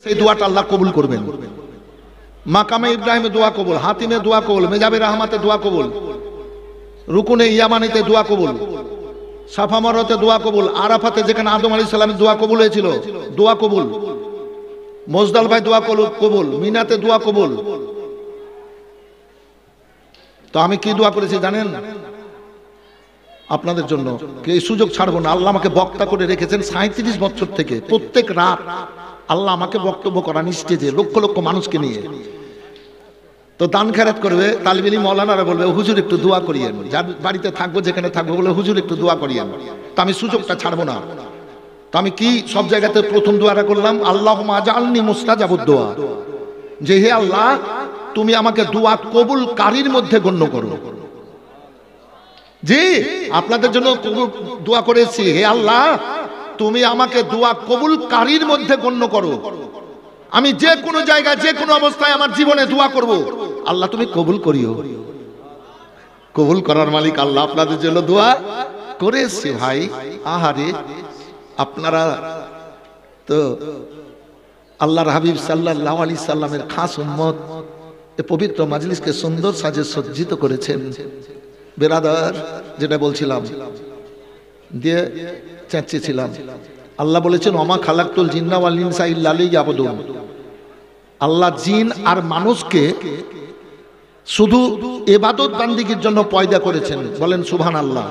সেই দোয়াটা আল্লাহ কবুল করবেন। মাকামে ইব্রাহিমে দোয়া কবুল, হাতিমে দোয়া কবুল, মেজাবে রহমাতে দোয়া কবুল, রুকুনে ইয়ামানিতে দোয়া কবুল, সাফা মারওয়াতে দোয়া কবুল, আরাফাতে যেখানে আদম আলাইহিস সালামের দোয়া কবুল হয়েছিল দোয়া কবুল, মুজদালিফায় দোয়া কবুল, মিনাতে দোয়া কবুল। তো আমি কি দোয়া করেছি জানেন? আপনাদের জন্য এই সুযোগ ছাড়বো না। আল্লাহ আমাকে বক্তা করে রেখেছেন 37 বছর থেকে। প্রত্যেক রাত আল্লাহ আমাকে বক্তব্য করান স্টেজে লক্ষ লক্ষ মানুষকে নিয়ে। তো দান খেরাত করবে, তালিব ইলম মাওলানারা বলবে হুজুর একটু দোয়া করিয়েন, যার বাড়িতে থাকবো যেখানে থাকবো বলে হুজুর একটু দোয়া করিয়েন। তো আমি সুযোগটা ছাড়বো না। তো আমি কি সব জায়গাতে প্রথম দোয়াটা করলাম, আল্লাহুম্মা আজআলনি মুস্তাজাবুদ দোয়া, যে হে আল্লাহ তুমি আমাকে দোয়া কবুলকারীর মধ্যে গণ্য করো। জি, আপনাদের জন্য দোয়া করেছি, হে আল্লাহ তুমি আমাকে দোয়া কবুলকারীর মধ্যে গণ্য করো। আমি যে কোনো জায়গায় যে কোনো অবস্থায় আমার জীবনে দোয়া করব, আল্লাহ তুমি কবুল করিও। কবুল করার মালিক আল্লাহ। আপনাদের জন্য দোয়া করেছি ভাই। আহারে আপনারা তো আল্লাহর হাবিব সাল্লাল্লাহু আলাইহি সাল্লামের খাস উম্মত, এই পবিত্র মাজলিসকে সুন্দর সাজে সজ্জিত করেছেন। বেরাদার, যেটা বলছিলাম দিয়ে চেঁচিয়েছিলাম, আল্লাহ বলেছেন ওমা খালাকতুল জিন্না ওয়াল ইনসা ইল্লা লিয়াবুদুন। আল্লাহ জিন আর মানুষকে শুধু ইবাদত বান্দিগির জন্য পয়দা করেছেন। বলেন সুবহানাল্লাহ।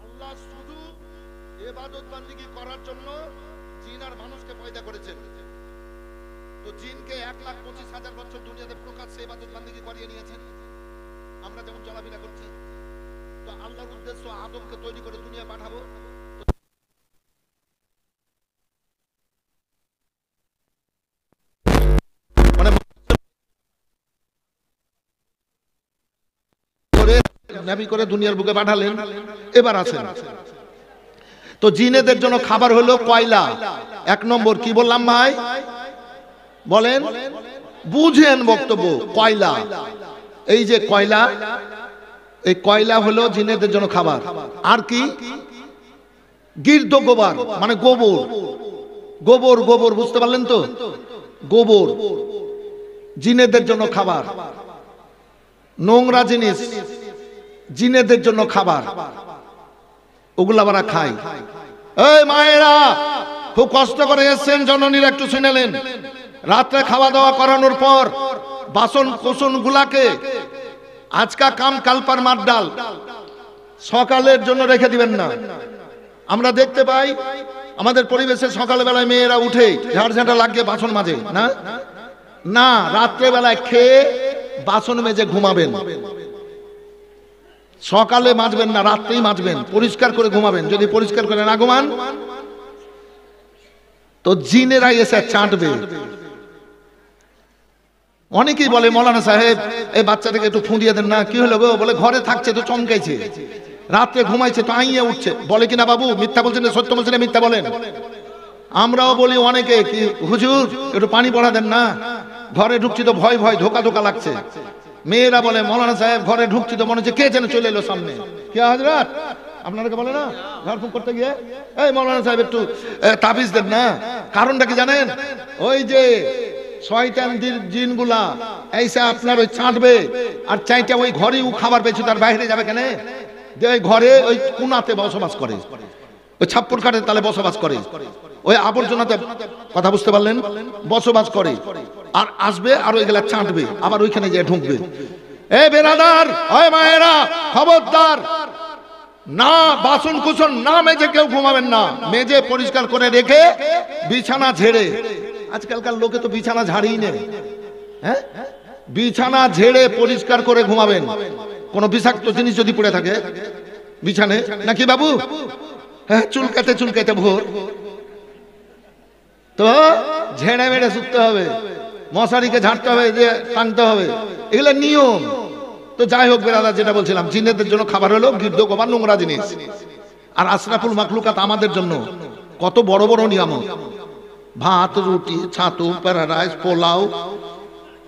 আল্লাহ শুধু ইবাদত বান্দিগি করার জন্য জিন আর মানুষকে পয়দা করেছেন। তো জিনকে 1,25,000 বছর দুনিয়াতে প্রকাশ্যে ইবাদত বান্দিগি করিয়ে নিয়েছেন, আমরা যেমন চলাফেরা করছি। তো আল্লাহর উদ্দেশ্য আদমকে তৈরি করে দুনিয়া পাঠাবো। মানে নবী করে দুনিয়ার বুকে পাঠালেন। এবার আছেন তো জিনেদের জন্য খাবার হলো কয়লা। 1 নম্বর কি বললাম ভাই? বলেন, বুঝেন বক্তব্য। কয়লা, এই যে কয়লা, এই কয়লা হলো জিনেদের জন্য খাবার। আর কি? গির্দ গোবর, মানে গোবর। গোবর গোবর বুঝতে পারলেন তো? গোবর জিনেদের জন্য খাবার। নোংরা জিনিস জিনেদের জন্য খাবার, ওগুলা আমরা খাই। এই মায়েরা খুব কষ্ট করে এসেছেন, জননীরা একটু শুনেলেন। রাত্রে খাওয়া দাওয়া করানোর পর বাসন কোসন গুলাকে আজকা কাম কালপার মার ডাল সকালের জন্য রেখে দিবেন না। আমরা দেখতে পাই আমাদের পরিবেশে সকালবেলায় মেয়েরা উঠে ঝাড় ঝাঁটা লাগিয়ে বাসন মাজে না, না রাত্রে বেলায় খেয়ে বাসন মেজে ঘুমাবেন। সকালে মাজবেন না, রাত্রেই মাজবেন, পরিষ্কার করে ঘুমাবেন। যদি পরিষ্কার করে না ঘুমান তো জিনেরা এসে চাটবে। অনেকেই বলে মৌলানা সাহেব এই বাচ্চাটাকে একটু ফুঁদিয়ে দেন না। কি হলো গো? বলে ঘরে থাকছে তো চমকাইছে, রাত্রে ঘুমাইছে তো আইয়া উঠছে। বলে কিনা বাবু? মিথ্যা বলছেন না সত্য বলছেন? মিথ্যা বলেন। আমরাও বলি অনেকে, কি হুজুর একটু পানি পড়া দেন না, ঘরে ঢুকছি তো ভয় ভয় ধোকা ধোকা লাগছে। মেয়েরা বলে মৌলানা সাহেব ঘরে ঢুকছি তো মনে হচ্ছে কে যেন চলে এলো সামনে। কে হযরত আপনাকে বলে না ঝাড়ফুঁক করতে গিয়ে, এই মৌলানা সাহেব একটু তাবিজ দেন না। কারণটা কি জানেন? ওই যে শয়তান জিনগুলা এইসা আপনার ওই চাটবে, আর চাইটা ওই ঘরেই খাবার পেয়েছে, তার বাইরে যাবে কেন? যে ওই ঘরে ওই কোনাতে বসবাস করে, ওই ছাপ্পর কাটে তালে বসবাস করে, ওই আবর্জনাতে, কথা বুঝতে পারলেন, বসবাস করে। আর আসবে আর ওইগুলা চাটবে, আবার ওইখানে গিয়ে ঢুকবে। এ বেরাদার, ওই মায়েরা খবরদার, না বাসন কুসন না মেজে কেউ ঘুমাবেন না। মেজে পরিষ্কার করে রেখে বিছানা ঝেড়ে, আজকালকার লোকে তো বিছানা ঝাড়েই নেই, হ্যাঁ, বিছানা ঝেড়ে পরিষ্কার করে ঘুমাবেন। কোন বিষাক্ত জিনিস যদি পড়ে থাকে বিছানে, নাকি বাবু? হ্যাঁ, চুলকাতে চুলকাতে ভোর, তো ঝেড়ে মেড়ে শুতে হবে, মশারিকে ঝাড়তে হবে, যে টানতে হবে, এগুলো নিয়ম। তো যাই হোক বেরাদা, যেটা বলছিলাম, জিনেদের জন্য খাবার হলো গির্দ গোবর, নোংরা জিনিস। আর আশরাফুল মাখলুকাত আমাদের জন্য কত বড় বড় নিয়ামত। ভাত, রুটি, ছাতু, প্যারাডাইস, পোলাও,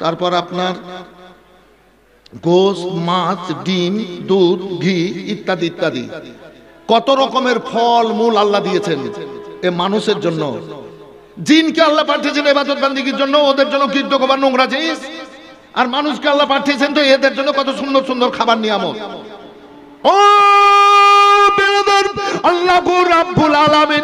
তারপর আপনার গোশত, মাছ, ডিম, দুধ, ঘি ইত্যাদি ইত্যাদি কত রকমের ফল মূল আল্লাহ দিয়েছেন এ মানুষের জন্য। জিনকে আল্লাহ পাঠিয়েছেন ইবাদত বান্দিগির জন্য, ওদের জন্য কীর্তক বা নোংরা জিনিস। আর মানুষকে আল্লাহ পাঠিয়েছেন তো এদের জন্য কত সুন্দর সুন্দর খাবার নিয়ামত। ও বেরাদার, আল্লাহ রাব্বুল আলামিন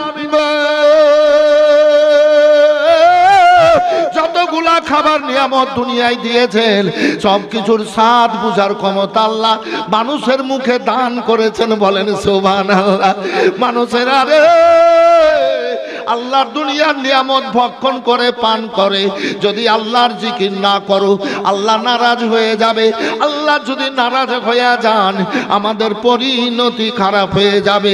যতগুলা খাবার নিয়ামত দুনিয়ায় দিয়েছেন সবকিছুর স্বাদ বুঝার ক্ষমতা আল্লাহ মানুষের মুখে দান করেছেন। বলেন সুবহানাল্লাহ। মানুষের আরে আল্লাহর দুনিয়ার নিয়ামত ভক্ষণ করে পান করে, যদি আল্লাহর জিকির না করো আল্লাহ নারাজ হয়ে যাবে। আল্লাহ যদি নারাজ হয়ে যান আমাদের পরিণতি খারাপ হয়ে যাবে।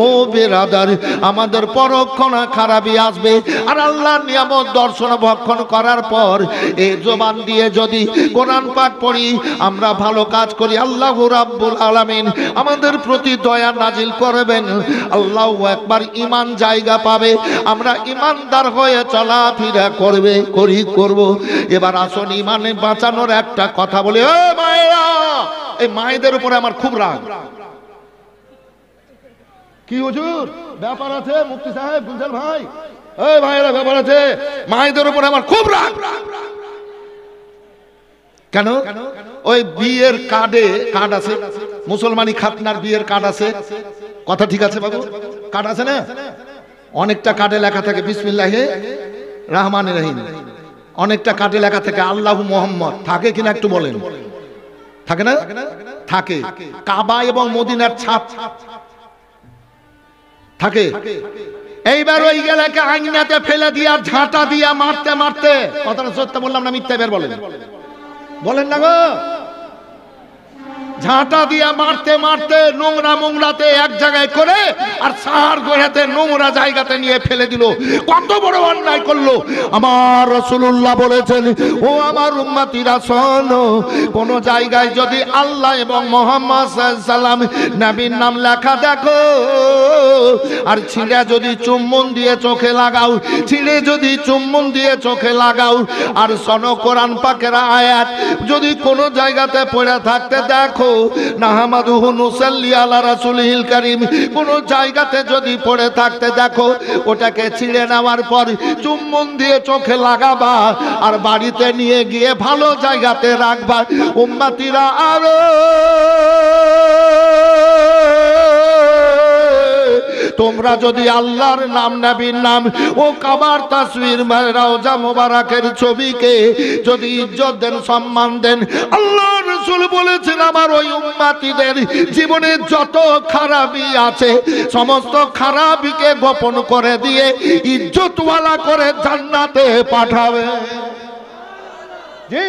ও বেরাদার, আমাদের পরক্ষণা খারাপই আসবে। আর আল্লাহর নিয়ামত দর্শন ভক্ষণ করার পর এই জবান দিয়ে যদি কোরআন পাক পড়ি, আমরা ভালো কাজ করি, আল্লাহ রাব্বুল আলামিন আমাদের প্রতি দয়া নাজিল করবেন। আল্লাহু আকবার, ঈমান জায়গা পাবে, আমরা ইমানদার হয়ে চলাফেরা করব। এবার আসুন ইমানে বাঁচানোর একটা কথা বলি। ও মায়েরা, এই মায়েদের উপরে আমার খুব রাগ। কি হুজুর ব্যাপার আছে? মুফতি সাহেব, গুলজার ভাই, এই ভাইরা ব্যাপার আছে, মায়েদের উপরে আমার খুব রাগ। কেন? ওই বিয়ের কার্ড আছে, মুসলমানি খাতনার বিয়ের কার্ড আছে, কথা ঠিক আছে বাবু? কার্ড আছে না? অনেকটা কার্ডে লেখা থাকে বিসমিল্লাহে রহমানির রহিম, অনেকটা কার্ডে লেখা থাকে আল্লাহু মুহাম্মদ। থাকে কিনা একটু বলেন? থাকে না? থাকে। কাবা এবং মদিনার ছাপ থাকে। এইবার ওই গেলাকে আইনাতে ফেলে দিয়া ঝাঁটা দিয়া মারতে মারতে, কথাটা সত্য বললাম না মিথ্যা? এবার বলেন না গো। ঝাঁটা দিয়া মারতে মারতে নোংরাতে এক জায়গায় করে আর সার গোড়াতে নোংরা জায়গাতে নিয়ে ফেলে দিল। কত বড় অন্যায় করলো! আমার রাসূলুল্লাহ বলেছেন, ও আমার উম্মতিরা শোনো, কোন জায়গায় যদি আল্লাহ এবং মুহাম্মদ সাল্লাল্লাহু আলাইহি সাল্লাম নবীর নাম লেখা দেখো আর ছিঁড়ে যদি চুম্বন দিয়ে চোখে লাগাও, ছিঁড়ে যদি চুম্বন দিয়ে চোখে লাগাও, আর শোনো কোরআন পাকের আয়াত যদি কোন জায়গাতে পড়ে থাকতে দেখো, নাহমাদুহু নুসাল্লি আলা রাসূলিল কারীম, কোন জায়গাতে যদি পড়ে থাকতে দেখো, ওটাকে ছিঁড়ে নেওয়ার পর চুম্বন দিয়ে চোখে লাগাবা আর বাড়িতে নিয়ে গিয়ে ভালো জায়গাতে রাখবা। উম্মতিরা আরো তোমরা যদি আল্লাহর নাম, নবীর নাম ও কাবার তাসবির রওজা মোবারকের ছবিকে যদি ইজ্জত দেন, সম্মান দেন, আল্লাহ রাসূল বলেছেন আমার ওই উম্মতিদের জীবনে যত খারাপি আছে সমস্ত খারাপিকে গোপন করে দিয়ে ইজ্জতওয়ালা করে জান্নাতে পাঠাবে। জি,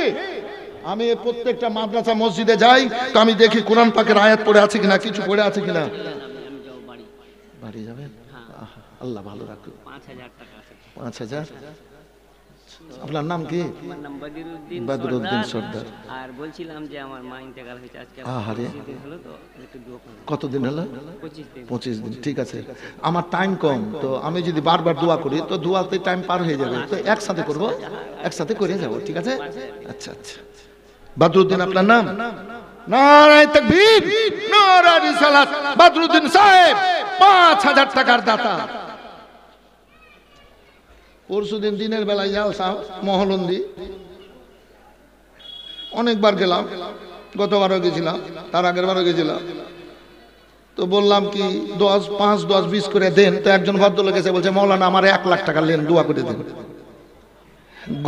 আমি প্রত্যেকটা মাদ্রাসা মসজিদে যাই তো আমি দেখি কোরআন পাকের আয়াত পড়ে আছে কিনা, কিছু পড়ে আছে কিনা। বাড়ি যাবেন? আল্লাহ ভালো রাখুন। 5000 টাকা আছে। 5000? আপনার নাম কি? আমার নাম বদরুদ্দিন সর্দার। আর বলছিলাম যে আমার মা ইন্তেকাল হয়েছে আজকে 25 দিন হলো, তো একটু দোয়া করুন। কতদিন হলো? 25 দিন। ঠিক আছে, আমার টাইম কম, তো আমি যদি বারবার দোয়া করি তো দোয়াতে টাইম পার হয়ে যাবে, তো একসাথে করব, একসাথে করে যাব। ঠিক আছে? আচ্ছা আচ্ছা। বদরুদ্দিন আপনার নাম? নারায়ে তাকবীর, নারায়ে রিসালাত। বদরুদ্দিন সাহেব 5000 টাকার দাতা। পরশুদিন দিনের বেলায় জালসা মহলন্দি, অনেকবার গেলাম, গতবারও গেছিলাম, তার আগের বারও গেছিলাম। তো বললাম কি 10, 5, 10, 20 করে দেন। তো একজন ভদ্রলোক এসে বলছে, মৌলানা আমার 1 লাখ টাকা লেন, দোয়া করে দেন।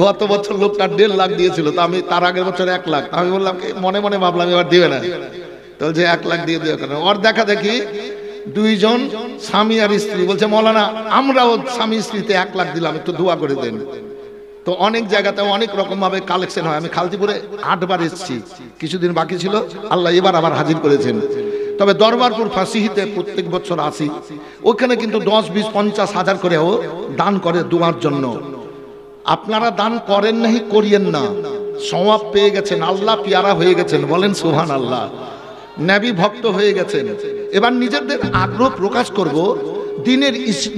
গত বছর লোকটা 1.5 লাখ দিয়েছিল, তো আমি তার আগের বছর 1 লাখ। আমি বললাম মনে মনে ভাবলাম এবার দিবে না, তো বলছে 1 লাখ দিয়ে দেওয়া কেন। ওর দেখা দেখি 2 জন স্বামী আর স্ত্রী বলছে, মৌলানা আমরাও স্বামী স্ত্রীতে 1 লাখ দিলাম, একটু দোয়া করে দেন। তো অনেক জায়গাতে অনেক রকম ভাবে কালেকশন হয়। আমি খালতিপুরে 8 বার এসেছি, কিছুদিন বাকি ছিল, আল্লাহ এবার আবার হাজির করেছেন। তবে দরবারপুর ফাঁসিহিতে প্রত্যেক বছর আসি, ওখানে কিন্তু 10, 20, 50 হাজার করেও দান করে দোয়ার জন্য। আপনারা দান করেন নাহি, করিয়েন না, সওয়াব পেয়ে গেছেন, আল্লাহ পিয়ারা হয়ে গেছেন, বলেন সুবহানাল্লাহ। নবী ভক্ত হয়ে গেছেন। এবার নিজেদের আগ্রহ প্রকাশ করব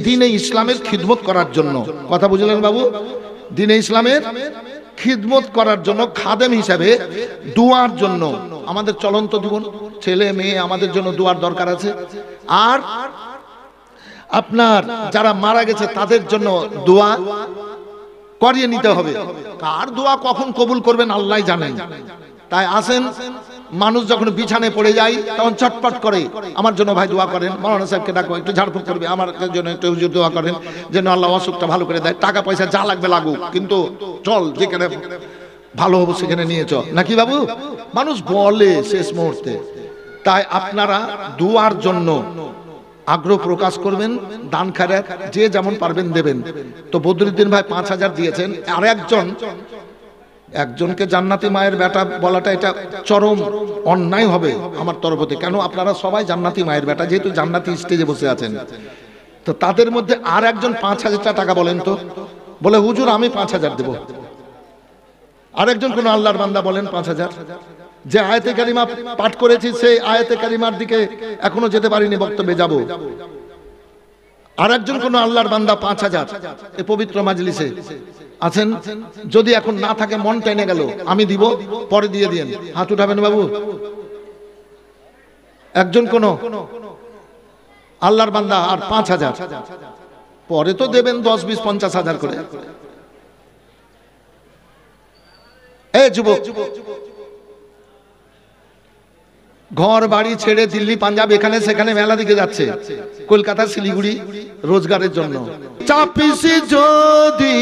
দিনে ইসলামের খিদমত করার জন্য। কথা বুঝলেন বাবু? দিনে ইসলামের খিদমত করার জন্য, খাদেম হিসাবে দুয়ার জন্য, আমাদের চলন্ত জীবন ছেলে মেয়ে আমাদের জন্য দুয়ার দরকার আছে। আর আপনার যারা মারা গেছে তাদের জন্য দোয়া করিয়ে নিতে হবে। কার দোয়া কখন কবুল করবেন আল্লাহ জানেন। তাই আসেন, মানুষ যখন বিছানায় পড়ে যায় তখন চটপট করে আমার জন্য ভাই দোয়া করেন, মাওলানা সাহেবকে ডাকো একটু ঝাড়ফুঁক করবে, আমার জন্য একটু হুজুর দোয়া করেন যেন আল্লাহ অসুখটা ভালো করে দেয়। টাকা পয়সা যা লাগবে লাগুক, কিন্তু চল যেখানে ভালো হবো সেখানে নিয়ে চল, নাকি বাবু? মানুষ বলে শেষ মুহূর্তে। তাই আপনারা দোয়ার জন্য আগ্রহ প্রকাশ করবেন, দান খায়রাত যে যেমন পারবেন দেবেন। তো বদরুদ্দিন ভাই 5000 দিয়েছেন। আর একজনকে জান্নাতি মায়ের বেটা বলাটা এটা চরম অন্যায় হবে আমার তরফ থেকে। কেন? আপনারা সবাই জান্নাতি মায়ের বেটা, যেহেতু জান্নাতি স্টেজে বসে আছেন। তো তাদের মধ্যে আর একজন 5000 টাকা বলেন তো, বলে হুজুর আমি 5000 দেব। আরেকজন কোন আল্লাহর বান্দা বলেন 5000। যে আয়াতে কারিমা পাঠ করেছি সেই আয়াতে কারিমার দিকে এখনো যেতে পারিনি, বক্তব্যে যাব। আরেকজন কোন আল্লাহর বান্দা 5000 এই পবিত্র মাজলিসে আছেন, যদি এখন না থাকে মন টেনে গেল আমি দিব, পরে দিয়ে দিন, হাত উঠাবেন বাবু। একজন কোন আল্লাহর বান্দা আর 5000, পরে তো দেবেন 10, 20, 50,000 করে। এই যুবক, ঘর বাড়ি ছেড়ে দিল্লি পাঞ্জাব এখানে সেখানে মেলা দিকে যাচ্ছে, কলকাতা শিলিগুড়ি রোজগারের জন্য। চাপিসি যদি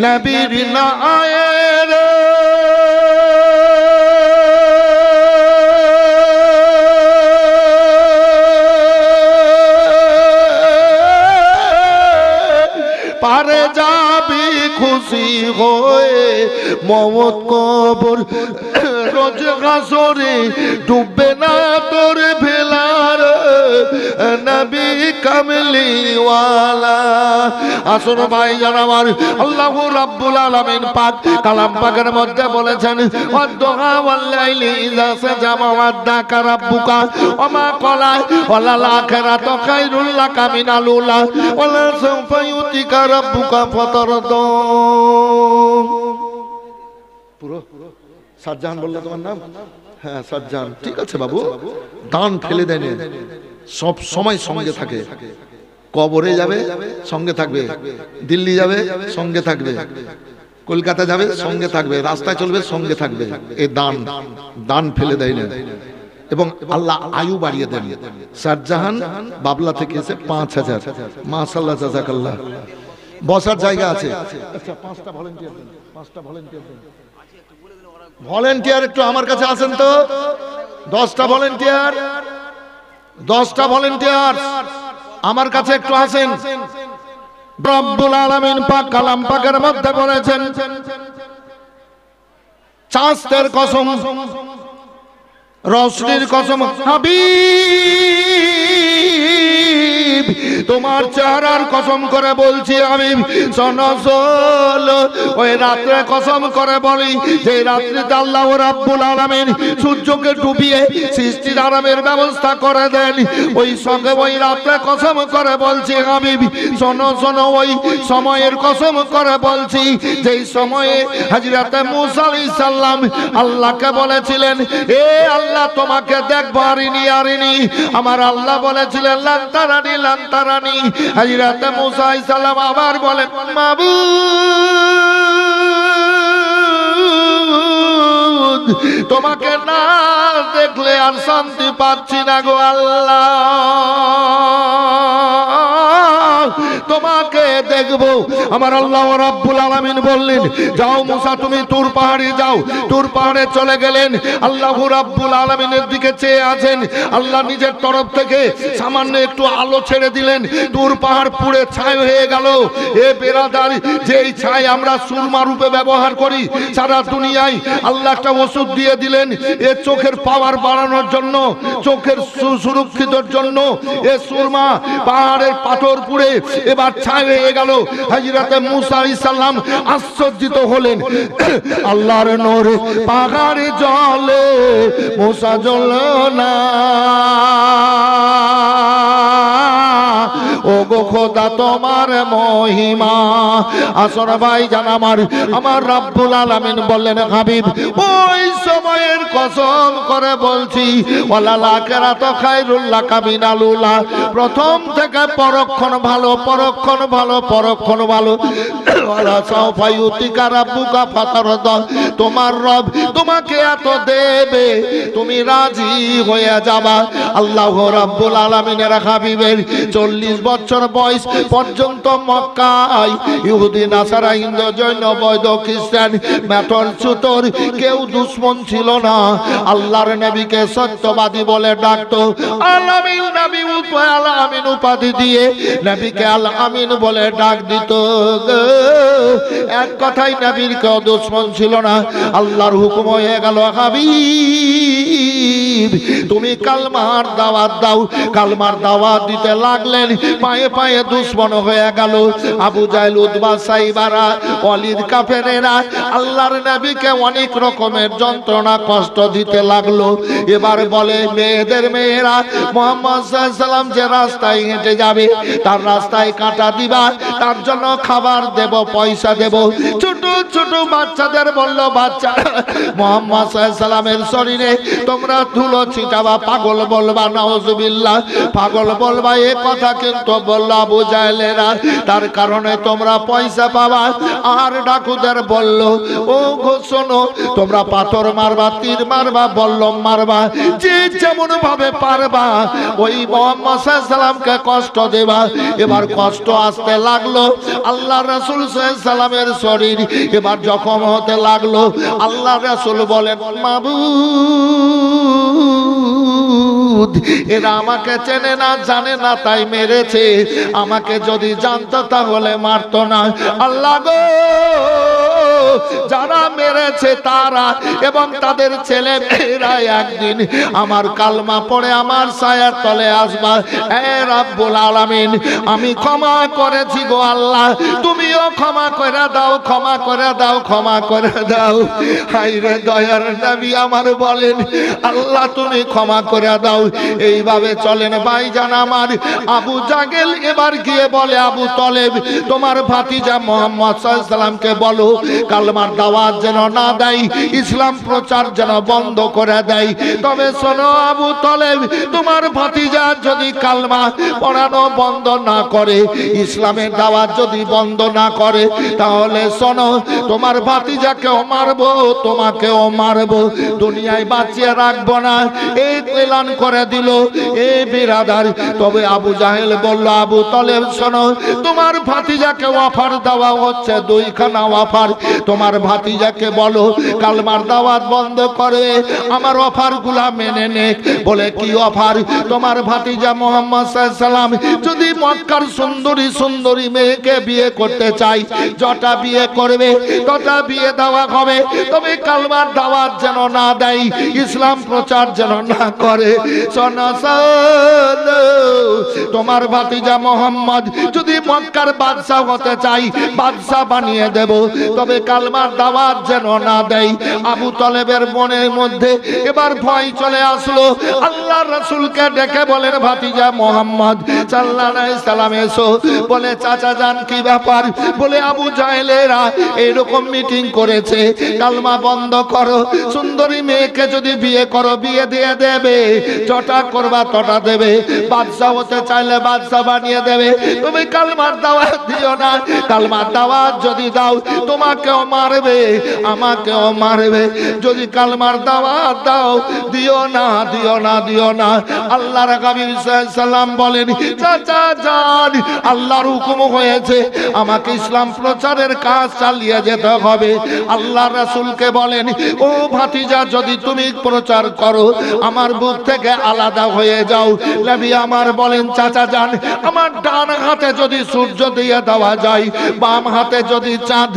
নবীর না আয়ে রে, পারে যাবি খুশি হয়ে মমত কবর, রোজ গাছরে ডুববে না তোর ভেলার নবী কামলিওয়ালা। আসুন ভাই জান আমার, আল্লাহু রাব্বুল আলামিন পাক কালাম পাকের মধ্যে বলেছেন, ওয়াদ-দুহা ওয়াল-লাইলি ইযা সাজা ওয়াদ্দাকা রাব্বুকা ওয়া মা ক্বালা ওয়ালাল আখিরাতু খায়রুল লাকা মিনাল উলা ওয়ালা সাওফা ইউতিকা রাব্বুকা ফাতারদা। পুরো সাজ্জাহান বললো তোমার নাম? হ্যাঁ সাজ্জাহান, ঠিক আছে বাবু। দান ফেলে দেয়নি, সব সময় সঙ্গে থাকে। কবরে যাবে সঙ্গে থাকবে, দিল্লি যাবে সঙ্গে থাকবে, কলকাতা যাবে সঙ্গে থাকবে, রাস্তায় চলবে সঙ্গে থাকবে। এই দান ফেলে দেয় না। এবং আল্লাহ আয়ু বাড়িয়ে দেন। সাজ্জাহান বাবলা থেকে এসে 5000, মাশাআল্লাহ, জাযাকাল্লাহ। বসার জায়গা আছে। আচ্ছা 5টা ভলান্টিয়ার দেন, 5টা ভলান্টিয়ার দেন। ভলান্টিয়ার একটু আমার কাছে আসেন তো, 10টা ভলান্টিয়ার, 10টা ভলান্টিয়ার আমার কাছে একটু আসেন। রব্বুল আলামিন পাক কালাম পাকের মধ্যে বলেছেন, চাঁদের কসম, রশনির কসম, হাবিব তোমার চেহারার কসম করে বলছি আমি, সনসল ওই রাত্রে কসম করে বলি যে রাত্রিতে আল্লাহ রাব্বুল আলামিন সূর্যকে ডুবিয়ে সৃষ্টির আরামের ব্যবস্থা করে দেন। ওই সঙ্গে ওই রাত্রে কসম করে বলছি হাবিব, শোনো শোনো, ওই সময়ের কসম করে বলছি যেই সময়ে হযরতে মূসা আলাইহিস সালাম আল্লাহকে বলেছিলেন, এ আল্লাহ তোমাকে দেখবো, আরিনি। আমার আল্লাহ বলেছিলেন লান তারানি, লান তারানি। হযরতে মূসা আলাইহিস সালাম আবার বলেন, মাবুদ তোমাকে না দেখলে আর শান্তি পাচ্ছি না গো আল্লাহ, তোমাকে দেখবো। আমার আল্লাহ রাব্বুল আলামিন বললেন, যাও মূসা তুমি তুর পাহাড়ে যাও। তুর পাহাড়ে চলে গেলেন, আল্লাহ রাব্বুল আলামিনের দিকে চেয়ে আছেন। আল্লাহ নিজের তরফ থেকে সামান্য একটু আলো ছেড়ে দিলেন, তুর পাহাড় পুড়ে ছাই হয়ে গেল। এ বেরাদার, যেই ছাই আমরা সুরমা রূপে ব্যবহার করি সারা দুনিয়ায়, আল্লাহ একটা ওষুধ দিয়ে দিলেন এ চোখের পাওয়ার বাড়ানোর জন্য, চোখের সুরক্ষিতর জন্য। এ সুরমা পাহাড়ের পাথর পুড়ে এবার ছাই হয়ে গেল। হযরতে মূসা আলাইহিস সালাম আশ্চর্যিত হলেন, আল্লাহর নূর পাহাড়ে জ্বলে মূসা জ্বলল না। ও ও গো খোদা তোমার মহিমা। আসর ভাই জান আমার রব্বুল আলামিন বললেন হাবিব ওই সময়ের কসম করে বলছি ওয়ালাল আখিরাত খায়রুল লাকা মিনাল উলা, প্রথম থেকে পরক্ষণ ভালো, পরক্ষণ ভালো, পরক্ষণ ভালো। ওয়ালা সাওফা ইউতিকা রাব্বুকা ফাতারদা, তোমার রব তোমাকে এত দেবে তুমি রাজি হয়ে যাবা। আল্লাহ রাব্বুল আলামিনের হাবিবের 40 বছর বয়স পর্যন্ত মক্কায় ইহুদি নাসারা হিন্দু জৈন বৌদ্ধ খ্রিস্টান মেথর ছুতর কেউ দুশ্মন ছিল না। আল্লাহর নবীকে সত্যবাদী বলে ডাকতো। আল আমিন নবী আল আমিন উপাধি দিয়ে নবীকে আল আমিন বলে ডাক দিত। এক কথাই নবীর কেউ দুশ্মন ছিল না। আল্লাহর হুকুম হয়ে গেল হাবিব তুমি কালমার দাওয়াত দাও। কালমার দাওয়াত দিতে লাগলেন, পায়ে পায়ে দুশ্মন হয়ে গেল। আবু জাহেল উতবা সাইবারা ওয়ালিদ কাফেরেরা আল্লাহর নবীকে অনেক রকমের যন্ত্রণা কষ্ট দিতে লাগলো। এবার বলে মেয়েদের মেয়েরা মুহাম্মদ সাল্লাল্লাহু আলাইহি সাল্লাম যে রাস্তায় হেঁটে যাবে তার রাস্তায় কাঁটা দিবা, তার জন্য খাবার দেব, পয়সা দেব। ছোট ছোট বাচ্চাদের বলল বাচ্চা মুহাম্মদ সাল্লাল্লাহু আলাইহি সাল্লামের শরীরে তোমরা ধুলো ছিটাবা, পাগল বলবা, নাউজুবিল্লাহ পাগল বলবা। এ কথা কিন্তু বলল আবু জাহেলেরা, তার কারণে তোমরা পয়সা পাবা। আর ডাকুদের বলল ও গো শোনো তোমরা পাথর মারবা, তীর মারবা, বল্লম মারবা, যে যেমন ভাবে পারবা ওই মুহাম্মদ সাল্লাল্লাহু আলাইহি সাল্লামকে কষ্ট দেবা। এবার কষ্ট আসতে লাগলো। আল্লাহ রাসূল সাল্লাল্লাহু আলাইহি সাল্লামের শরীর এবার জখম হতে লাগলো। আল্লাহ রাসূল বলেন মাবুদ এরা আমাকে চেনে না জানে না তাই মেরেছে, আমাকে যদি জানতো তাহলে মারতো না। আল্লাহ গো যারা মেরেছে তারা এবং তাদের ছেলে মেয়েরা একদিন আমার কালমা পড়ে আমার ছায়ার তলে আসবা। হে রাব্বুল আলামিন আমি ক্ষমা করেছি গো আল্লাহ, তুমিও ক্ষমা করে দাও, ক্ষমা করে দাও, ক্ষমা করে দাও। হায়রে দয়ার নবী আমার বলেন আল্লাহ তুমি ক্ষমা করে দাও। এইভাবে চলেন ভাইজান আমার। আবু জাহেল এবার গিয়ে বলে আবু তলেব তোমার ভাতিজা মুহাম্মদ সাল্লাল্লাহু আলাইহি সাল্লামকে বলো কালমার দাওয়াত যেন না দেয়, ইসলাম প্রচার যেন বন্ধ করে দেয়। তবে শোনো আবু তলেব তোমার ভাতিজা যদি কালমা পড়ানো বন্ধ না করে, ইসলামের দাওয়াত যদি বন্ধ না করে, তাহলে শোনো তোমার ভাতিজাকেও মারবো, তোমাকেও মারবো, দুনিয়ায় বাঁচিয়ে রাখবো না। এই এলান করে দিল এ বিরাদার। তবে আবু জাহেল বলল আবু তলেব শোনো তোমার ভাতিজাকে অফার দেওয়া হচ্ছে, দুইখানা অফার। তোমার ভাতিজাকে বলো কালমার দাওয়াত বন্ধ করে আমার অফার গুলা মেনে নে। বলে কি অফার? তোমার ভাতিজা মুহাম্মদ সাল্লাল্লাহু আলাইহি সাল্লাম যদি মক্কার সুন্দরী সুন্দরী মেয়েকে বিয়ে করতে চাই, যটা বিয়ে করবে তটা বিয়ে দেওয়া হবে, তবে কালমার দাওয়াত যেন না দেয়, ইসলাম প্রচার যেন না করে। শোনো তোমার ভাতিজা মুহাম্মদ যদি মক্কার বাদশা হতে চাই, বাদশা বানিয়ে দেব, তবে কালমার দাওয়াত যেন না দেয়। আবু তলেবের মনের মধ্যে এবার ভয় চলে আসলো। আল্লাহ রাসূলকে ডেকে বলেন ভাতিজা মুহাম্মদ সাল্লাল্লাহু আলাইহি সাল্লাম এসো। বলে চাচা জান কি ব্যাপার? বলে আবু জাহেলেরা এরকম মিটিং করেছে, কালমা বন্ধ করো, সুন্দরী মেয়েকে যদি বিয়ে করো বিয়ে দিয়ে দেবে, যটা করবা তটা দেবে, বাদশা হতে চাইলে বাদশা বানিয়ে দেবে, তুমি কালমার দাওয়াত দিও না। কালমার দাওয়াত যদি দাও তোমাকেও মারবে আমাকেও মারবে, যদি কালমার দাওয়াত দাও দিও না, দিও না, দিও না। আল্লাহর হাবিব সাল্লাল্লাহু আলাইহি সাল্লাম বলেন চাচা জান আল্লাহর হুকুম হয়েছে আমাকে ইসলাম প্রচারের কাজ চালিয়ে যেতে হবে। আল্লাহ রাসূলকে বলেন ও ভাতিজা যদি তুমি প্রচার করো আমার বুক থেকে আলাদা হয়ে যাও। নবী আমার বলেন চাচা জান আমার ডান হাতে যদি সূর্য দিয়ে দেওয়া যায়, বাম হাতে যদি চাঁদ,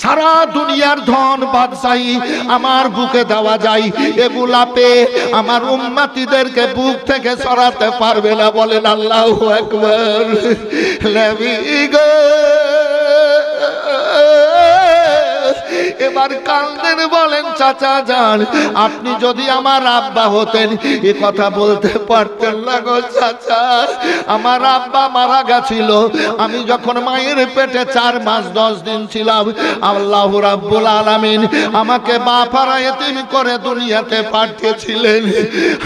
সারা দুনিয়ার ধন বাদশাহী আমার বুকে দেওয়া যায়, এগুলা পেয়ে আমার উম্মতিদেরকে বুক থেকে সরাতে পারবে না। বলেন আল্লাহু আকবার। নবী গো এবার কান্দেন, বলেন চাচা যান আপনি যদি আমার আব্বা হতেন এ কথা বলতে পারতেন না গো চাচা। আমার আব্বা মারা গেছিল আমি যখন মায়ের পেটে 4 মাস 10 দিন ছিলাম। আল্লাহ রাব্বুল আলামিন আমাকে বাপ হারা এতিম করে দুনিয়াতে পাঠিয়েছিলেন।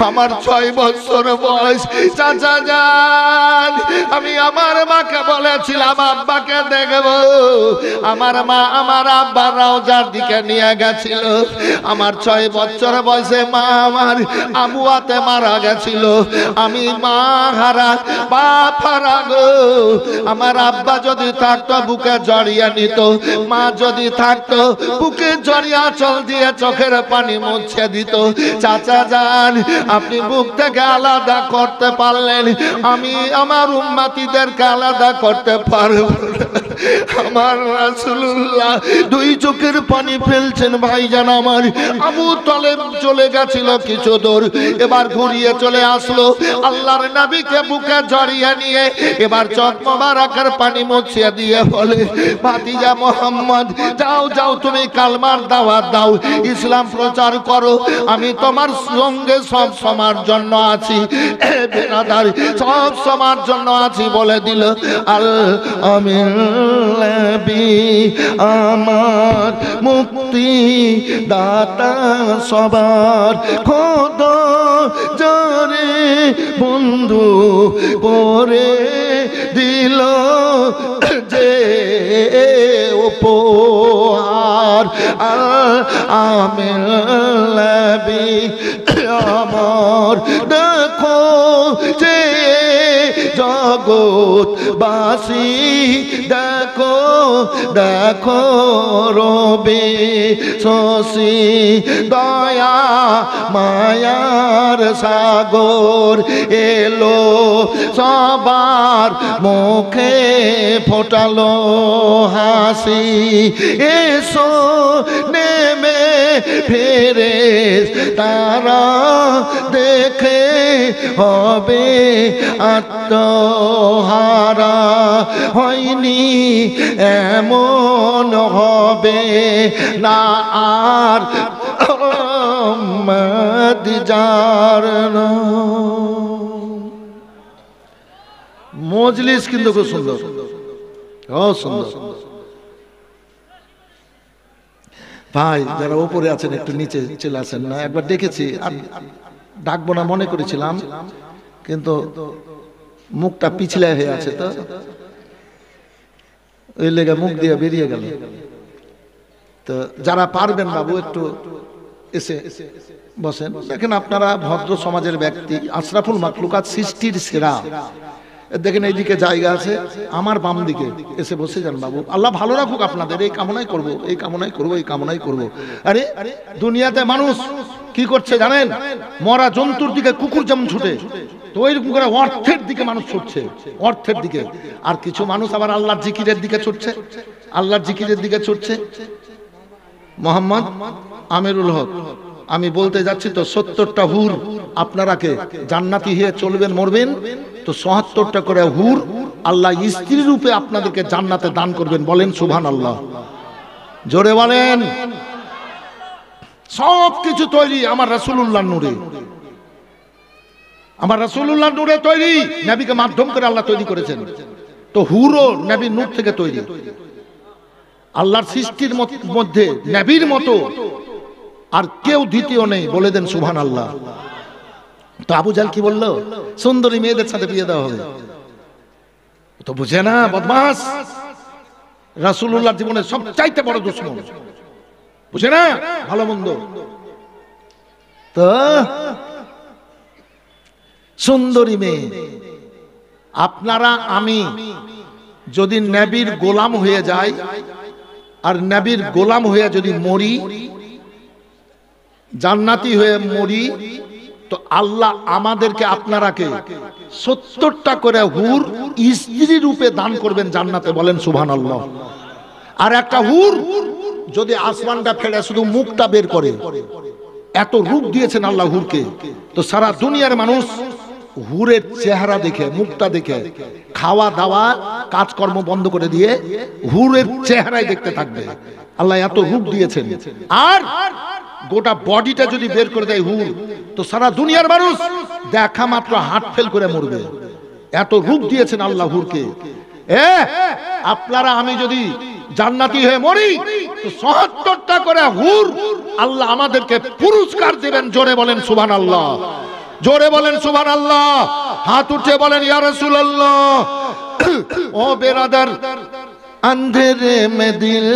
আমার 6 বছর বয়স। চাচা যান আমি আমার মাকে বলেছিলাম আব্বাকে দেখব। আমার মা আমার আব্বা রওজার দিকে নিয়ে গেছিল। আমার 6 বছর বয়সে মা আমার আবুয়াতে মারা গেছিল। আমি মা হারা বাপ হারা গো। আমার আব্বা যদি থাকতো বুকে জড়িয়ে নিত, মা যদি থাকতো বুকে জড়িয়ে আঁচল দিয়ে চোখের পানি মুছে দিত। চাচা যান আপনি বুক থেকে আলাদা করতে পারলেন, আমি আমার উম্মতিদেরকে আলাদা করতে পারব না। আমার রাসূলুল্লাহ 2 চোখের পানি ফেলছেন। ভাইজান আমার আবু তালেব চলে গেছিল কিছু দূর, এবার ঘুরিয়ে চলে আসলো আল্লাহর নবীকে বুকে জড়িয়ে নিয়ে এবার চোখ মোবারকের পানি মুছিয়ে দিয়ে বলে ভাতিজা মুহাম্মদ যাও যাও তুমি কালমার দাওয়াত দাও, ইসলাম প্রচার করো, আমি তোমার সঙ্গে সব সময়ের জন্য আছি। বেনাদার সব সময়ের জন্য আছি বলে দিল। আল আমিন নবী আমার মুক্তি দাতা সবার খোদা জানে বন্ধু করে দিল যে উপহার। আমিন নবী আমার দেখো যে জগৎবাসী দেখো দেখো রবে শশী দয়া মায়ার সাগর এলো সবার মুখে ফোটালো হাসি। এসো নেমে ফেরেশতারা দেখে হবে আত্মহারা, হয়নি এমন হবে না আর যার মজলিস কিন্তু খুব সুন্দর, সুন্দর। ভাই যারা উপরে আছেন একটু নিচে চলে আসেন না, একবার ডেকেছি আর ডাকবো না মনে করেছিলাম, কিন্তু মুখটা পিছলে হয়ে আছে তো ওই লেগে মুখ দিয়ে বেরিয়ে গেল। তো যারা পারবেন বাবু একটু এসে বসেন। দেখেন আপনারা ভদ্র সমাজের ব্যক্তি, আশরাফুল মাখলুকাত, সৃষ্টির সেরা। দেখেন এইদিকে জায়গা আছে, আমার বাম দিকে এসে বসে যান বাবু। আল্লাহ ভালো রাখুক আপনাদের, এই কামনাই করব, এই কামনাই করব, এই কামনাই করব। আরে দুনিয়াতে মানুষ কি করছে জানেন? মরা জন্তুর দিকে কুকুর যেমন ছুটে, তো ওইরকম করে অর্থের দিকে মানুষ ছুটছে, অর্থের দিকে। আর কিছু মানুষ আবার আল্লাহর জিকিরের দিকে ছুটছে, আল্লাহর জিকিরের দিকে ছুটছে। মোহাম্মদ আমিরুল হক আমি বলতে যাচ্ছি তো 70টা হুর আপনারাকে জান্নাতি হয়ে চলবেন মরবেন, তো ৭৭টা করে হুর আল্লাহ স্ত্রী রূপে আপনাদেরকে জান্নাতে দান করবেন। বলেন সুবহানাল্লাহ, জোরে বলেন। সব কিছু তৈরি আমার রাসূলুল্লাহর নূরে, আমার রাসূলুল্লাহর নূরে তৈরি। নবীকে মাধ্যম করে আল্লাহ তৈরি করেছেন, তো হুরও নবীর নূর থেকে তৈরি। আল্লাহর সৃষ্টির মধ্যে নবীর মতো আর কেউ দ্বিতীয় নেই। বলে দেন সুবহানাল্লাহ। তো আবু জাহল কি বললো? সুন্দরী মেয়েদের সাথে বিয়ে দেওয়া হবে। তো বুঝে না, বদমাস। রাসূলুল্লাহর জীবনের সবচাইতে বড় দুশমন, বুঝে না ভালো মন্দ। তো সুন্দরী মেয়ে, আপনারা আমি যদি নবীর গোলাম হয়ে যাই আর নবীর গোলাম হয়ে যদি মরি, জান্নাতি হয়ে মরি, তো আল্লাহ আমাদেরকে আপনারাকে ৭০টা করে হুর স্ত্রী রূপে দান করবেন জান্নাতে। বলেন সুবহানাল্লাহ। আর একটা হুর যদি আসমানটা ফেলে শুধু মুখটা বের করে, এত রূপ দিয়েছেন আল্লাহ হুরকে, তো সারা দুনিয়ার মানুষ হুরের চেহারা দেখে, মুখটা দেখে খাওয়া দাওয়া কাজকর্ম বন্ধ করে দিয়ে হুরের চেহারায় দেখতে থাকবে। আল্লাহ এত রূপ দিয়েছেন, আর গোটা বডিটা যদি বের করে দেয় হুর, তো সারা দুনিয়ার মানুষ দেখা মাত্র হার্ট ফেল করে মরবে। এত রূপ দিয়েছেন আল্লাহ হুরকে। আপনারা আমি যদি জান্নাতি হয়ে মরি, তো ৭০টা করে হুর আল্লাহ আমাদেরকে পুরস্কার দেবেন। জোরে বলেন সুবহানাল্লাহ, জোরে বলেন সুবহানাল্লাহ, হাত উঠে বলেন ইয়া রাসূলুল্লাহ। ও বেরাদার, अंधेरे में दिल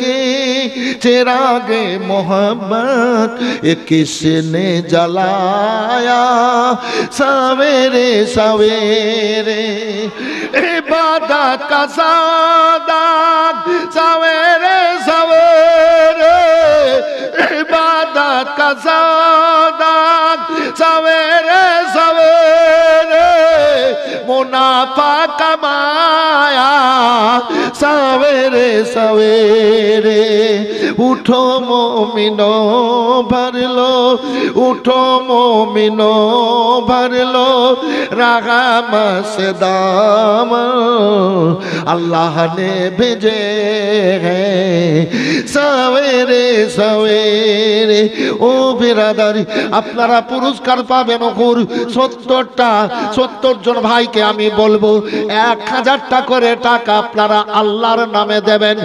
के चिरागे मोहब्बत ये किसने जलाया सवेरे सवेरे इबादत का सादात सवेरे सवेरे इबादत का सादात सवेरे सवेरे मुनाफा कमाया सवेरे सवेरे उठो मोमिनो भर लो, उठो मोमिनो भर लो रहम से दामन अल्लाह ने भेजे हैं सवेरे सवेरे। ও বিরাদারি, আপনারা পুরস্কার পাবেন হুর ৭০টা। ৭০ জন ভাইকে আমি বলবো ১০০০টা করে টাকা আপনারা আল্লাহর নামে দেবেন,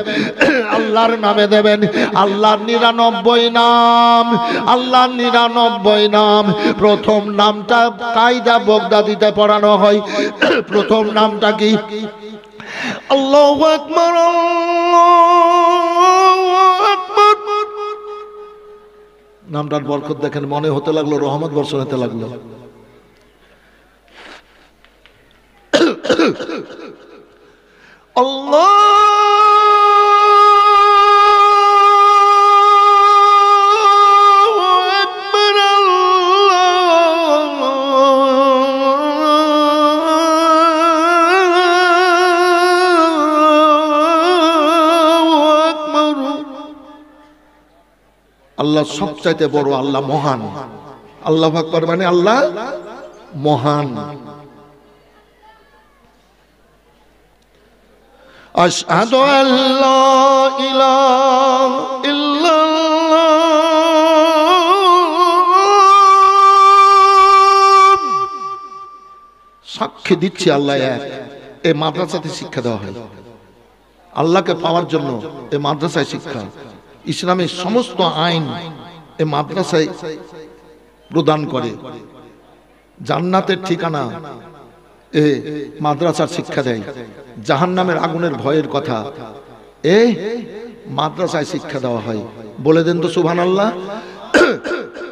আল্লাহর নামে দেবেন। আল্লাহর ৯৯ নাম, আল্লাহর ৯৯ নাম। প্রথম নামটা কায়দা বগদাদিতে পড়ানো হয়। প্রথম নামটা কি? আল্লাহু আকবার, আল্লাহু আকবার। নামটার বরকত দেখেন, মনে হতে লাগলো রহমত বর্ষণ হতে লাগলো। আল্লাহু আকবার, আল্লাহু আকবার। আল্লাহ সবচাইতে বড়, আল্লাহ মহান। আল্লাহু আকবার মানে আল্লাহ মহান। আশহাদু আল্লা ইলাহা ইল্লাল্লাহ, সাক্ষী দিচ্ছি আল্লাহ এক। এই মাদ্রাসাতে শিক্ষা দেওয়া হয় আল্লাহকে পাওয়ার জন্য। এই মাদ্রাসায় শিক্ষা, ইসলামের সমস্ত আইন এই মাদ্রাসায় প্রদান করে। জান্নাতের ঠিকানা এ মাদ্রাসার শিক্ষা দেয়। জাহান্নামের আগুনের ভয়ের কথা এই মাদ্রাসায় শিক্ষা দেওয়া হয়। বলে দেন তো সুবহানাল্লাহ।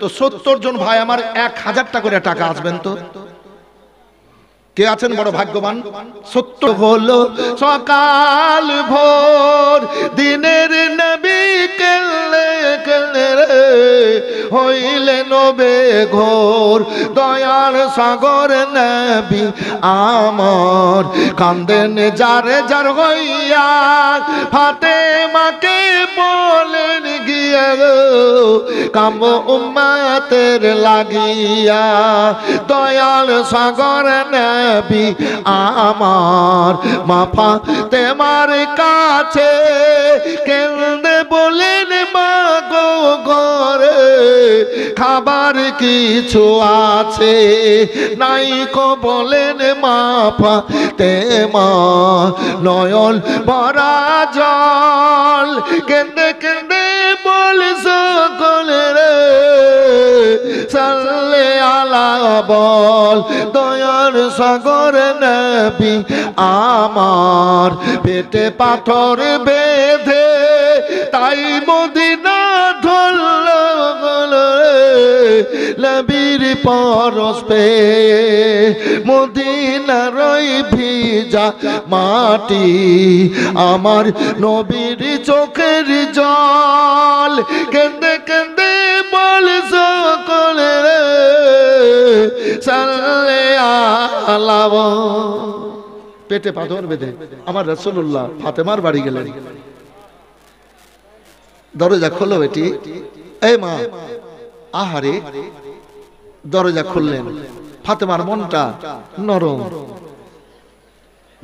তো ৭০ জন ভাই আমার ১০০০টা করে টাকা আসবেন তো? কে আছেন বড় ভাগ্যবান? ৭০ হলো সকাল ভোর দিনের নবী কেলে কেলে রে হইলে নবে ঘোর দয়ার সাগর নবী আমার কান্দেন যারে যার হইয়া ফাতেমাকে বলেন গিয়া কাম উম্মতের লাগিয়া দয়াল সাগর নবী আমার মা ফাতেমার কাছে কেঁদে বলেন মা গো ঘরে খাবার কিছু আছে নাই কো বলেন মা ফাতেমা নয়ন ভরা জল কেঁদে কেঁদে বল সকলে রে সাল্লে আলা বল দয়ার সাগর নবী আমার পেটে পাথর বেঁধে তাই মদিনা ধরল নবীর পরশ পে মদিনার ভিজা মাটি আমার নবীর চোখের জল কেঁদে কেঁদে বল সকলে রে সাল্লে আলা। পেটে পাথর বেঁধে আমার রাসূলুল্লাহ ফাতেমার বাড়ি গেলেন। দরজা খোলো বেটি, এই মা। আহারে দরজা খুললেন। ফাতেমার মনটা নরম।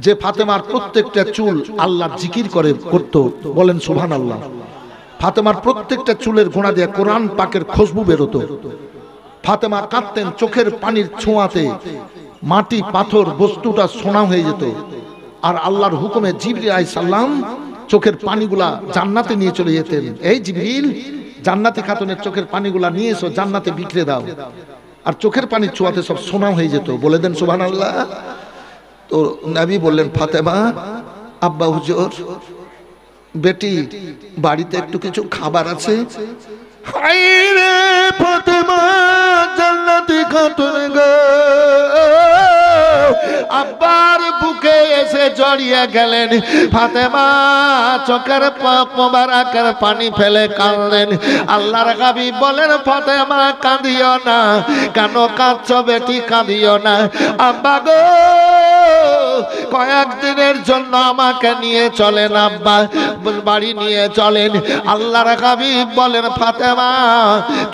যে ফাতেমার প্রত্যেকটা চুল আল্লাহর জিকির করে করত, বলেন সুবহানাল্লাহ। ফাতেমার প্রত্যেকটা চুলের গোড়া দিয়ে কোরআন পাকের খুশবু বেরোতো। ফাতেমা কাঁদতেন, চোখের পানির ছোঁয়াতে মাটি পাথর বস্তুটা সোনা হয়ে যেত। আর আল্লাহর হুকুমে জিবরিল আলাইহিস সালাম চোখের পানিগুলা জান্নাতে নিয়ে চলে যেতেন। এই জিবরিল, জান্নাতি খাতুনের চোখের পানিগুলা নিয়ে এসো, জান্নাতে বিক্রে দাও। আর চোখের পানির ছোঁয়াতে সব সোনা হয়ে যেত। বলে দেন সুবহানাল্লাহ। তো নবী বললেন, ফাতেমা, আব্বা হুজুর, বেটি বাড়িতে একটু কিছু খাবার আছে? হায় রে ফাতেমা, জান্নাতি খাতুন গো, আব্বার বুকে এসে জড়িয়ে গেলেন। ফাতেমা চোখের মোবারকের পানি ফেলে কাঁদলেন। আল্লাহর হাবিব বলেন, ফাতেমা কাঁদিও না। কেন কাঁদছো বেটি? কাঁদিও না। আব্বা গো, কয়েকদিনের জন্য আমাকে নিয়ে চলেন আব্বা, বাড়ি নিয়ে চলেন। আল্লাহর হাবিব বলেন, ফাতেমা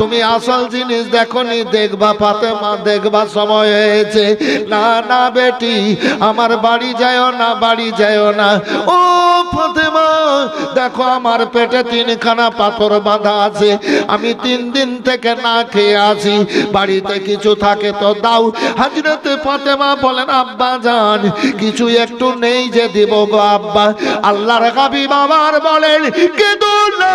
তুমি আসল জিনিস দেখোনি, দেখবা ফাতেমা, দেখবা সময় হয়েছে। না না বেটি, আমার বাড়ি যাও না, বাড়ি যাও না। ও ফাতেমা, দেখো আমার পেটে 3খানা পাথর বাঁধা আছে, আমি 3 দিন থেকে না খেয়ে আছি, বাড়িতে কিছু থাকে তো দাও। হযরতে ফাতেমা বলেন, আব্বা জান, কিছু একটু নেই যে দিব গো আব্বা। আল্লাহর হাবিব আমার বলেন, কেঁদো না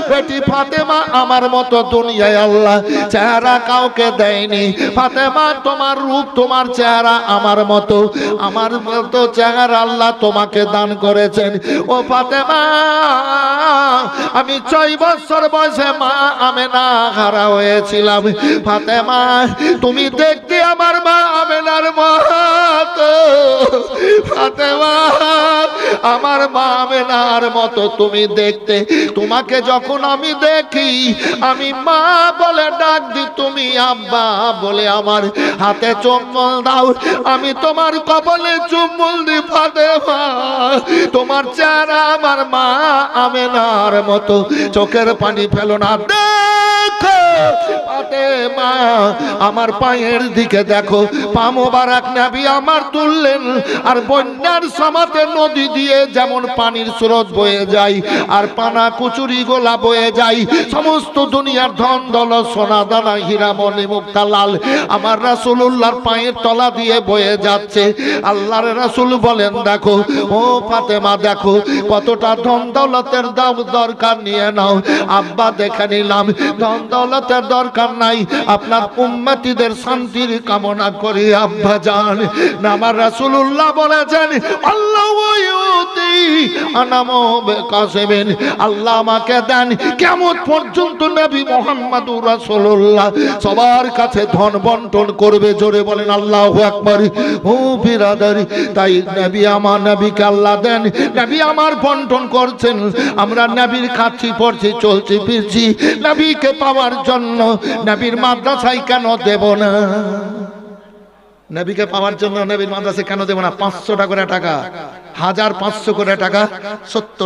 বেটি, ফাতেমা আমার মতো দুনিয়ায় আল্লাহ চেহারা কাউকে দেয়নি। ফাতেমা তোমার রূপ, তোমার চেহারা আমার মতো চেহারা আল্লাহ তোমাকে দান করেছেন। ও ফাতেমা, আমি 6 বছর বয়সে মা আমেনা হারা হয়েছিলাম। ফাতেমা তুমি দেখতে আমার মা আমেনার মতো। ফাতেমা আমার মা আমেনার মতো তুমি দেখতে। তোমাকে যখন আমি দেখি, আমি মা বলে ডাক দি, তুমি আব্বা বলে আমার হাতে চুম্বন দাও, আমি তোমার কপালে চুম্বন দি। ফাতেমা তোমার চেহারা আমার মা আমেনার মতো, চোখের পানি ফেলো না। দেখো ফাতেমা, আমার পায়ের দিকে দেখো, পা মোবারক নবী আমার তুললেন। আর বন্যার সমাতে নদী দিয়ে যেমন পানির স্রোত বয়ে যায়, আর পানা কুচুরি গোলা বয়ে যায়, সমস্ত দুনিয়ার ধন দৌলত সোনা দানা হীরা মণি মুক্তা লাল আমার রাসূলুল্লাহর পায়ের তলা দিয়ে বয়ে যাচ্ছে। আল্লাহর রাসূল বলেন, দেখো ও ফাতেমা, দেখো কতটা ধন দৌলতের দরকার, নিয়ে নাও। আব্বা দেখে নিলাম, ধন দৌলতের দরকার নাই, আপনার উম্মতিদের শান্তির কামনা করি আব্বা জান। আমার রাসূলুল্লাহ বলেছেন, আল্লাহ ইউতি আনামু বিকাসিবিন, আল্লাহ আমাকে দেন, কিয়ামত পর্যন্ত নবী মুহাম্মদুর রাসূলুল্লাহ সবার কাছে ধন বন্টন করবে। জোরে বলেন আল্লাহু আকবার। ও বিরাদারি, তাই নবী আমার, নবীকে আল্লাহ দেন, নবী আমার বন্টন করছেন। আমরা নবীর কাছে পড়ছি, চলছি ফিরছি নবীকে পাওয়ার জন্য। নবীর মাদ্রাসায় কেন দেব না? নবীকে পাওয়ার জন্য নবীর মাদ্রাসায় কেন দেব না? 500 টাকা করে টাকা, 1500 করে টাকা, 70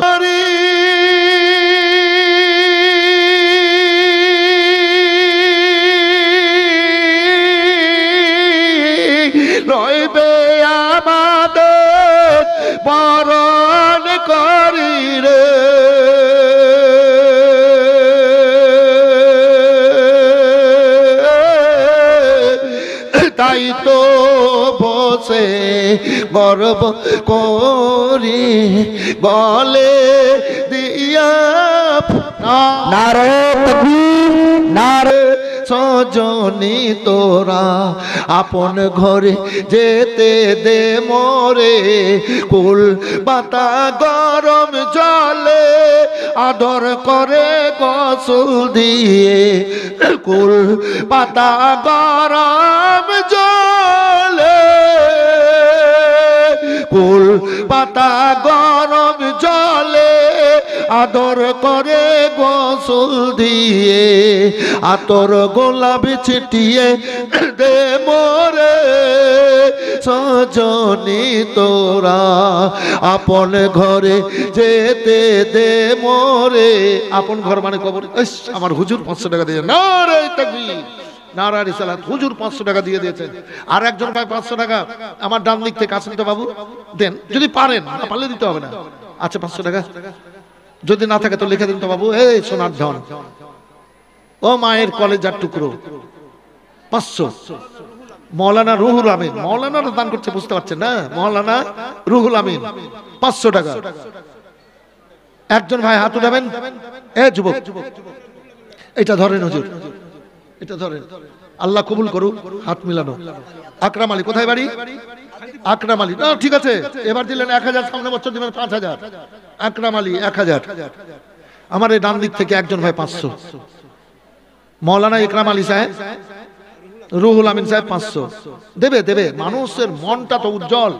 রইবে আমাদের বরণ করি রে। তাই তো বসে গর্ব করি গলে দিয়া নারে তাকবীর, নারে সজনী তোরা আপন ঘরে যেতে দে মোরে। কুল পাতা গরম জলে আদর করে গোসল দিয়ে, কুল পাতা গরম জলে, কুল পাতা গরম জলে আদর করে গোসল দিয়ে, আতর গোলাপ ছিটিয়ে দে মোরে সজনী তোরা আপন ঘরে যেতে দে মোরে। আপন ঘর মানে কবর। আমার হুজুর 500 টাকা দিয়ে, নারে তাকবীর, নারায়ণ রিসালাত হুজুর 500 টাকা দিয়ে দিয়েছেন। আর একজন ভাই 500 টাকা আমার ডান দিক থেকে আছেন তো বাবু, দেন যদি পারেন, না পারলে দিতে হবে না। আচ্ছা 500 টাকা যদি না থাকে তো লিখে দিন তো বাবু। এই সোনার ধন, ও মায়ের কলেজার টুকরো, 500। মৌলানা রুহুল আমিন, মৌলানা দান করছে বুঝতে পারছেন না, মৌলানা রুহুল আমিন 500 টাকা। একজন ভাই হাত উঠাবেন, এ যুবক এটা ধরেন হুজুর, এটা ধরেন, আল্লাহ কবুল করুক। হাত মিলানো। আকরাম আলী, কোথায় বাড়ি? আকরাম আলী, না ঠিক আছে, এবার দিলেন 1000, সামনে বছর দিবেন 5000। আকরাম আলী 1000। আমার এই ডান দিক থেকে একজন ভাই 500। মৌলানা ইকরাম আলী সাহেব, রুহুল আমিন সাহেব 500 দেবে। দেবে, মানুষের মনটা তো উজ্জ্বল,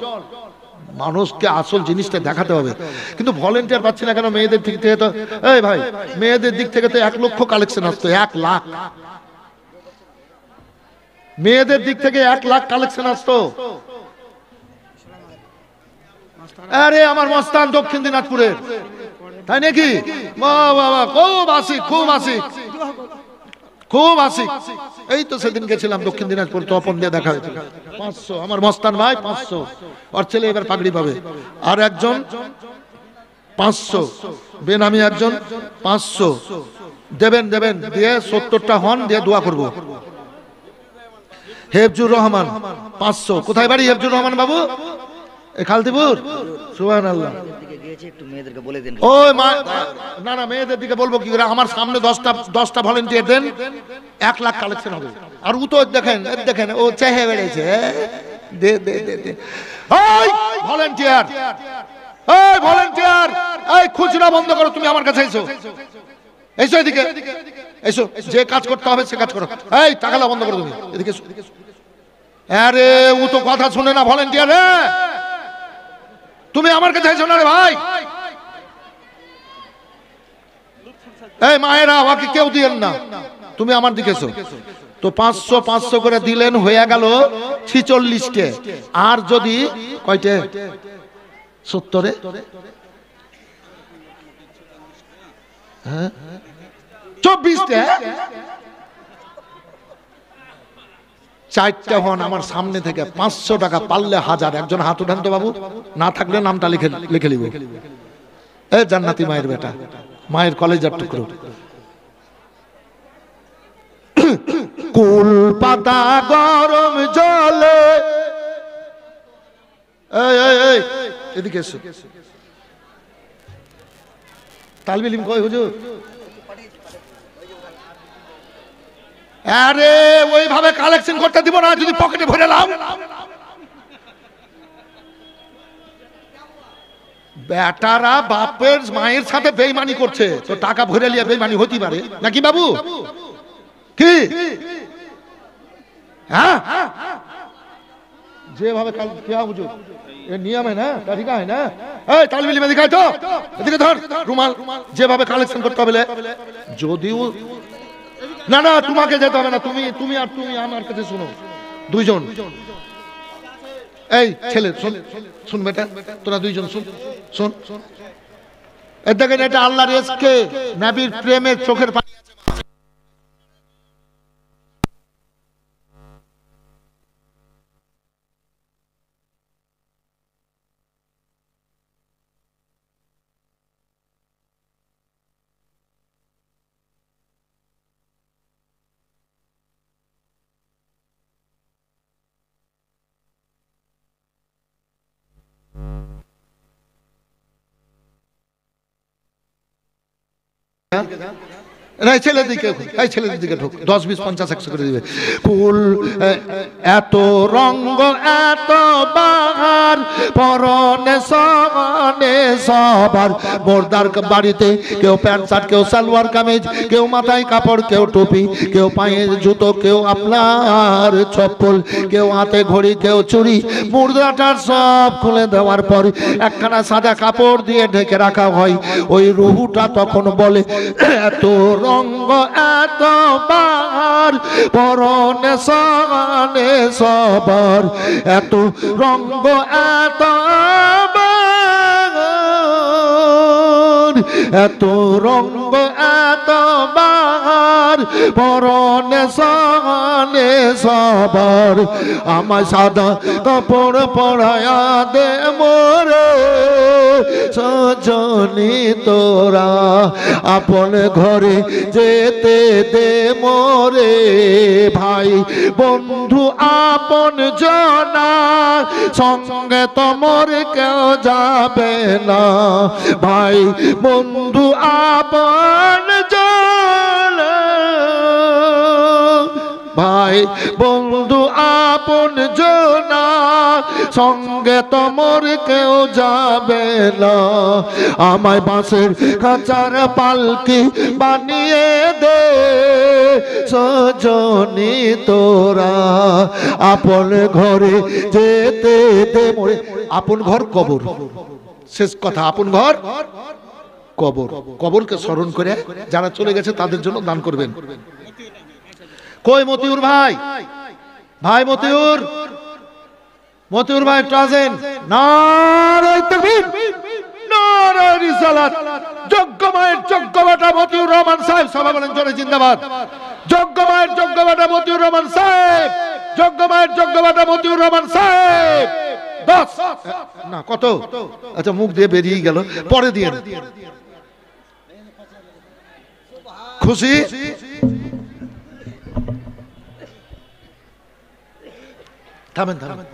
মানুষকে আসল জিনিসটা দেখাতে হবে। কিন্তু ভলেন্টিয়ার পাচ্ছি না কেন? মেয়েদের দিক থেকে তো, এই ভাই মেয়েদের দিক থেকে তো 1 লক্ষ কালেকশন আসতো, 1 লাখ। মেয়েদের দিক থেকে 1 লাখ কালেকশন আসতো। আরে আমার মস্তান দক্ষিণ দিনাজপুরের, তাই নাকি? বাবা খুব আসিক, খুব আসিক, খুব আসিক। এই তো সেদিন গেছিলাম দক্ষিণ দিনাজপুর, তপন দিয়ে দেখা হয়েছিল। 500 আমার মস্তান ভাই 500। ওর ছেলে এবার পাগড়ি পাবে। আর একজন 500, বেনামি একজন 500 দেবেন। দেবেন দিয়ে 70টা হন দিয়ে দোয়া করব। হেফজুর রহমান 500। কোথায় বাড়ি হেফজুর রহমান বাবু? খালদিপুর। সুবহানাল্লাহ। ওই না না, মেয়েদের দিকে বলবো কি করে? আমার সামনে 10টা ভলেন্টিয়ার দেন, 1 লাখ কালেকশন হবে। আর ও তো দেখেন, দেখেন ও চেহে বেড়েছে। দে দে দে দে। ওই ভলেন্টিয়ার, ওই ভলেন্টিয়ার, এই খুচরা বন্ধ করো, তুমি আমার কাছে এসো, এসো এদিকে এসো। যে কাজ করতে হবে সে কাজ করো। এই টাকালা বন্ধ করো, তুমি এদিকে এসো। আরে ও তো কথা শুনে না ভলেন্টিয়ার, রে তুমি আমার কাছে এসো না রে ভাই। এই মায়েরা, আমাকে কেউ দিয়েন না, তুমি আমার দিকে এসো। তো 500 করে দিলেন, হয়ে গেল 46টে। আর যদি কয়টে? 70-এ, হ্যাঁ 24টে, 4টে হন আমার সামনে থেকে 500 টাকা, পারলে 1000। একজন হাত উঠান তো বাবু, না থাকলে নামটা লিখে লিব। এ জান্নাতি মায়ের বেটা, মায়ের কলেজার টুকরো। কুল পাতা গরম জলে, এই এদিকে এসো। তালবে ইলম কই হুজুর? আরে ওইভাবে কালেকশন করতে দিব না, যদি পকেটে ভরে নাও। বেটারা বাপের মায়ের সাথে বেইমানি করছে, তো টাকা ভরে লিয়ে বেইমানি হতে পারে নাকি বাবু? কি হ্যাঁ, যেভাবে কাল কিয়া হুজুর এ নিয়ম है ना, तरीका है ना। এই তালবিলি মে দিখাই তো, এদিকে ধর রুমাল। যেভাবে কালেকশন করতে হবে, যদিও না না তোমাকে যেতে হবে না, তুমি আর তুমি আমার কাছে শুনো, দুইজন। এই ছেলে শুন বেটা, তোরা দুইজন শুন। এ দেখেন, এটা আল্লাহর রিজকে, নবীর প্রেমের চোখের পানি আছে। ছেলের দিকে ঢোক, 10 20 50 100 করে দিবে। ফুল এত রঙ্গ এত বাহার, পরনে সমানে সবার। মোরদার বাড়িতে কেউ প্যান্ট শার্ট, কেউ সালোয়ার কামিজ, কেউ মাথায় কাপড়, কেউ টুপি, কেউ পায়ে জুতো, কেউ আপনার চপ্পল, কেউ হাতে ঘড়ি, কেউ চুড়ি। মুর্দাটার সব খুলে দেওয়ার পর একখানা সাদা কাপড় দিয়ে ঢেকে রাখা হয়। ওই রুহুটা তখন বলে, এত রঙ্গ এত বাহার, পরনে সমানে সবার। এত রঙ্গ এত বাহার, এত রঙ্গ এত বাহার পরনে সানে সবার আমায় সাদা কাপড় পরায়া দে মোরে সজনী তোরা আপন ঘরে যেতে দে মোরে ভাই বন্ধু আপন জনা সঙ্গে তোমার কেউ যাবে না ভাই বন্ধু আপন জনা ভাই বন্ধু আপন জনা সঙ্গে তোমার কেউ যাবে না আমায় বাঁশের খাঁচার পালকি বানিয়ে দে সজনী তোরা আপন ঘরে যেতে দে মোরে আপন ঘর কবর শেষ কথা আপন ঘর কবর কবরকে স্মরণ করে যারা চলে গেছে তাদের জন্য দান করবেন কই মতিউর ভাই ভাই মতিউর মতিউর ভাই একটু আসেন নারে তাকবীর নারে রিসালাত যোগ্য মায়ের যোগ্য বেটা মতিউর রহমান সাহেব সবাই বলেন জোরে জিন্দাবাদ যোগ্য মায়ের যোগ্য বেটা মতিউর রহমান সাহেব যোগ্য মায়ের যোগ্য বেটা মতিউর রহমান সাহেব 10 না কত আচ্ছা মুখ দিয়ে বেরিয়ে গেল পরে দিয়ে খুশি থামেন থামেন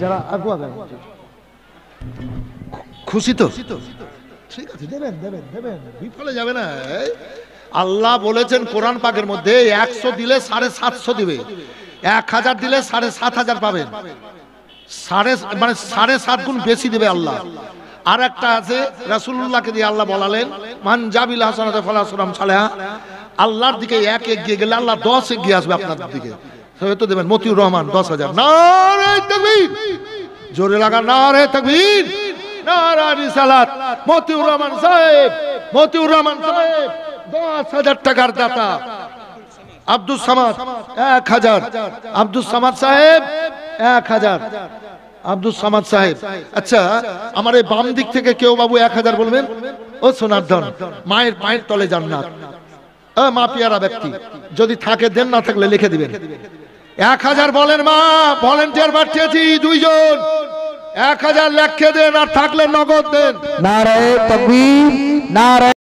যারা আগুয়া গেল খুশি তো ঠিক আছে দেবেন দেবেন দেবেন বিফলে যাবে না আল্লাহ বলেছেন কোরআন পাকের মধ্যে 100 দিলে 750 দিবে 1000 দিলে 7500 পাবেন মানে 7.5 গুণ বেশি দিবে আল্লাহ আর একটা আছে রাসূলুল্লাহকে দিয়ে আল্লাহ বলালেন মান জাবিল হাসানাতে ফালাসুরাম সালেহা আল্লাহর দিকে এক এগিয়ে গেলে আল্লাহ 10 এগিয়ে আসবে আপনার দিকে তো দেবেন মতিউর রহমান 10,000 নারে তাকবীর জোরে লাগা নারে তাকবীর নারে রিসালাত মতিউর রহমান সাহেব 10,000 টাকার দাতা আব্দুল সামাদ 1000 আব্দুল সামাদ সাহেব 1000 আব্দুল সামাদ সাহেব আচ্ছা আমার এই বাম দিক থেকে কেউ বাবু 1000 বলবেন ও সোনার ধন মায়ের পায়ের তলে জান্নাত মা পিয়ারা ব্যক্তি যদি থাকে দেন না থাকলে লিখে দিবেন 1000 বলেন মা ভলান্টিয়ার পাঠিয়েছি 2 জন 1000 লিখে দেন আর থাকলে নগদ দেন নারে তাকবীর নারে